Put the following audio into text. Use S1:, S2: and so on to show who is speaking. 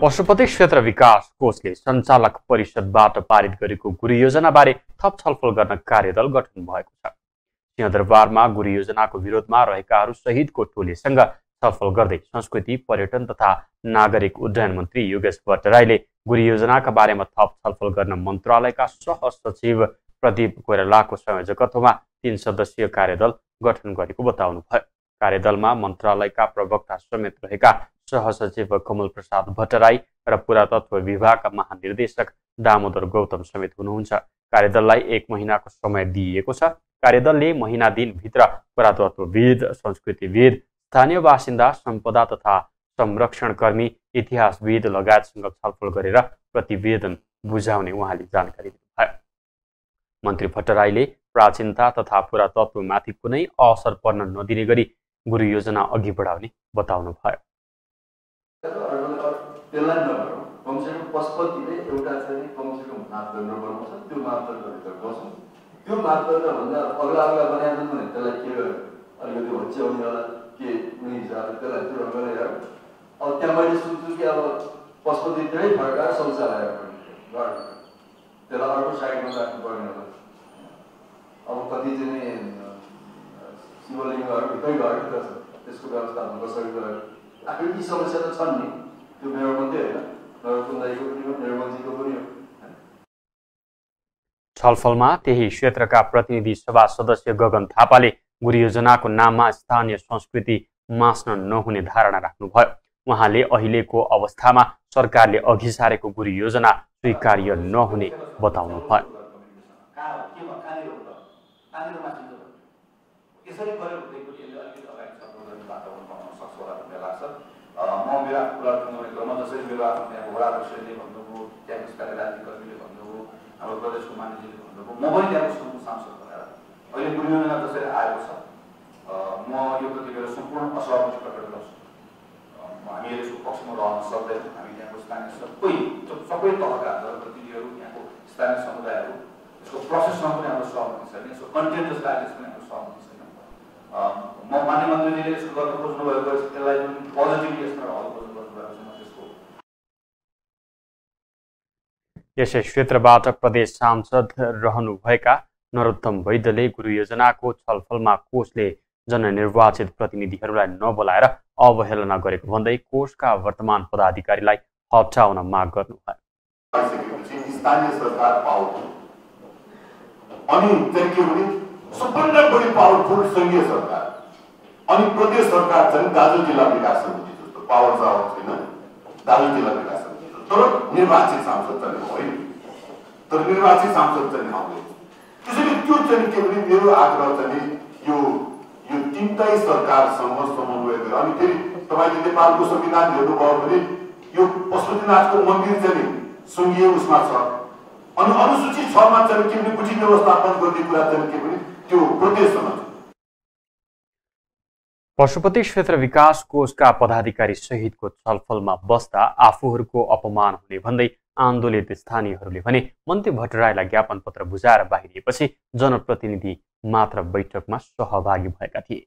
S1: पशुपति क्षेत्र विकास कोषले सञ्चालक परिषदबाट पारित गरेको गुरु योजनाबारे थप छलफल गर्न कार्यदल गठन भएको छ। सिंहदरबारमा गुरु योजनाको विरोधमा रहेकाहरू सहितको टोलीसँग छलफल गर्दै संस्कृति, पर्यटन तथा नागरिक उड्डयन मन्त्री योगेश भट्टराईले गुरु योजनाका बारेमा थप छलफल गर्न मन्त्रालयका सहसचिव प्रदीप कोइरालाको संयोजकत्वमा 3 सदस्यीय कार्यदल गठन गरेको बताउनुभयो। कार्यदलमा मन्त्रालयका प्रवक्ता समेत रहेका सहसचिव कमल प्रसाद भट्टराई र पुरातत्व विभागका महानिर्देशक दामोदर गौतम समेत हुनुहुन्छ। कार्यदललाई 1 महिनाको समय दिइएको छ। कार्यदलले महिना दिनभित्र पुरातत्वविद, संस्कृतिविद, स्थानीय बासिन्दा, सम्पदा तथा संरक्षणकर्मी, इतिहासविद लगायतसँग छलफल गरेर प्रतिवेदन बुझाउने उहाँले जानकारी दिनुभयो। मन्त्री भट्टराईले प्राचीनता तथा पुरातत्वमाथि कुनै असर पर्न नदिने गरी गुरु योजना अघि बढाउने बताउनुभयो।
S2: त्यसलाई नगरौँ, कमसेकम पशुपतिले एउटा चाहिँ कमसेकम मापदण्ड बनाउँछ, त्यो मापदण्डभित्र बसौँ। त्यो मापदण्डभन्दा अग्ला बनाएन भने त्यसलाई के गर्यो, अलिकति होच्याउने होला के कुनै हिसाबले त्यसलाई त्यो गरेर हेरौँ। अब त्यहाँ मैले सोच्छु कि अब पशुपतितिरै फर्काएर शौचालय गर्नु, त्यसलाई अर्को साइडमा राख्नुपर्ने होला। अब कति चाहिँ शिवलिङ्गहरू भित्रै घर त्यसको व्यवस्थापन कसरी गर्यो, आखिर यी समस्या त छन् नि। त्यो मेरो मात्रै होइन, नरकुन्दाईको पनि हो, निर्मलजीको पनि हो।
S1: छलफलमा त्यही क्षेत्रका प्रतिनिधि सभा सदस्य गगन थापाले गुरु योजनाको नाममा स्थानीय संस्कृति मास्न नहुने धारणा राख्नुभयो। उहाँले अहिलेको अवस्थामा सरकारले अघि सारेको गुरु योजना स्वीकार्य नहुने बताउनुभयो।
S2: म मेरा कुरा क्रममा जसरी मेरो आफ्नो त्यहाँ वडाध्यक्षले भन्नुभयो, त्यहाँको स्थानीय राजनीतिकर्मीले भन्नुभयो, हाम्रो प्रदेशको मानिसले भन्नुभयो, म पनि त्यहाँको सांसद भएर अहिले गुरु योजना जसरी आएको छ, म यो प्रति मेरो सम्पूर्ण असहमति प्रकट गर्छु। हामी यसको पक्षमा रहन सक्दैनौँ। हामी त्यहाँको स्थानीय सबै तहका जनप्रतिनिधिहरू, त्यहाँको स्थानीय समुदायहरू, यसको प्रोसेसमा पनि हाम्रो सहमति छैन, यसको कन्टेन्ट जस्तो आएको पनि हाम्रो सहमति छैन। म मान्य मन्त्रीले यसको गर्न खोज्नु भएको यसलाई जुन पोजिटिभली यसमा हल गर्नु भएको छ त्यसको।
S1: यसै क्षेत्रबाट प्रदेश सांसद रहनुभएका नरोत्तम वैद्यले गुरु योजनाको छलफलमा कोषले जननिर्वाचित प्रतिनिधिहरूलाई नबोलाएर अवहेलना गरेको भन्दै कोषका वर्तमान पदाधिकारीलाई हटाउन माग गर्नुभयो।
S3: स्थानीय सरकार पावरफुल अनि त्यसले सबभन्दा बढी पावरफुल संघीय सरकार अनि प्रदेश सरकार चाहिँ दाजु जिल्ला विकास समिति जस्तो पावर छ छैन, दाजु जिल्ला विकास समिति तर निर्वाचित सांसद चाहिँ होइन, तर निर्वाचित सांसद चाहिँ आउँदैन। त्यसैले त्यो चाहिँ के भने मेरो आग्रह चाहिँ यो तीनटै सरकारसँग समन्वय गरेर अनि फेरि तपाईले नेपालको संविधान हेर्नुभयो भने यो पशुपतिनाथको मन्दिर चाहिँ संघीय उसमा छ अनि अनुसूची 6 मा चाहिँ के भने कुटी व्यवस्थापन गर्ने कुरा चाहिँ के भने त्यो प्रदेशमा छ।
S1: पशुपति क्षेत्र विकास कोषका पदाधिकारी सहितको छलफलमा बस्दा आफूहरूको अपमान हुने भन्दै आन्दोलित स्थानीयहरूले भने मन्त्री भट्टराईलाई ज्ञापन पत्र बुझाएर बाहिरिएपछि जनप्रतिनिधि मात्र बैठकमा सहभागी भएका थिए।